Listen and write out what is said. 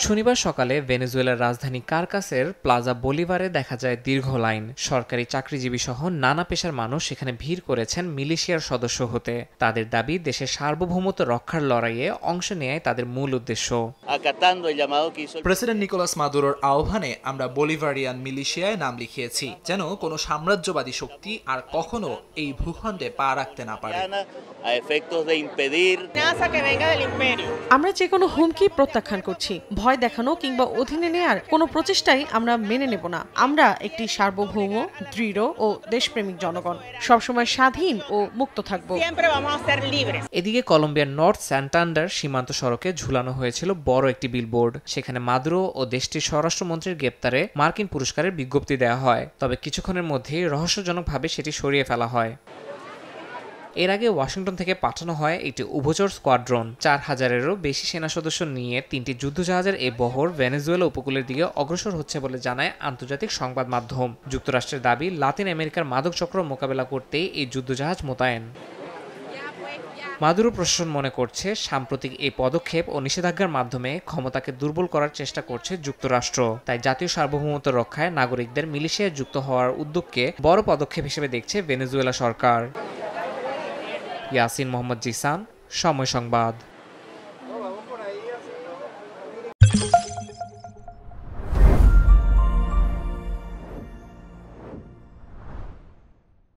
শনিবার সকালে ভেনেজুয়েলার রাজধানী কারকাসের প্লাজা বলিভারে দেখা যায় দীর্ঘ লাইন। সরকারি চাকরিজীবী সহ নানা পেশার মানুষ সেখানে ভিড় করেছেন মিলিশিয়ার সদস্য হতে। তাদের দাবি, দেশের সার্বভৌমত্ব রক্ষার লড়াইয়ে অংশ নেয়াই তাদের মূল উদ্দেশ্য। প্রেসিডেন্ট নিকোলাস মাদুরোর আহ্বানে আমরা বলিভারিয়ান মিলিশিয়ায় নাম লিখিয়েছি, যেন কোনো সাম্রাজ্যবাদী শক্তি আর কখনো এই ভূখণ্ডে পা রাখতে না পারে। আমরা যে কোনো হুমকি প্রত্যাখ্যান করছি। ভয় দেখানো কিংবা অধীনে নেয়ার কোনো প্রচেষ্টাই আমরা মেনে নেব না। আমরা একটি সার্বভৌম, দৃঢ় ও দেশপ্রেমিক জনগণ, সবসময় স্বাধীন ও মুক্ত থাকব। এদিকে কলম্বিয়ার নর্থ স্যান্টান্ডার সীমান্ত সড়কে ঝুলানো হয়েছিল বড় একটি বিলবোর্ড। সেখানে মাদুরো ও দেশটির স্বরাষ্ট্রমন্ত্রীর গ্রেপ্তারে মার্কিন পুরস্কারের বিজ্ঞপ্তি দেওয়া হয়। তবে কিছুক্ষণের মধ্যেই রহস্যজনকভাবে সেটি সরিয়ে ফেলা হয়। এর আগে ওয়াশিংটন থেকে পাঠানো হয় একটি উভচর স্কোয়াড্রন। 4000-এরও বেশি সেনা সদস্য নিয়ে 3টি যুদ্ধজাহাজের এই বহর ভেনেজুয়েলা উপকূলের দিকে অগ্রসর হচ্ছে বলে জানায় আন্তর্জাতিক সংবাদ মাধ্যম। যুক্তরাষ্ট্রের দাবি, লাতিন আমেরিকার মাদক চক্র মোকাবেলা করতেই এই যুদ্ধজাহাজ মোতায়েন। মাদুরো প্রশাসন মনে করছে, সাম্প্রতিক এই পদক্ষেপ ও নিষেধাজ্ঞার মাধ্যমে ক্ষমতাকে দুর্বল করার চেষ্টা করছে যুক্তরাষ্ট্র। তাই জাতীয় সার্বভৌমত্ব রক্ষায় নাগরিকদের মিলিশিয়ায় যুক্ত হওয়ার উদ্যোগকে বড় পদক্ষেপ হিসেবে দেখছে ভেনেজুয়েলা সরকার। ইয়াসিন মোহাম্মদ জিসান, সময় সংবাদ।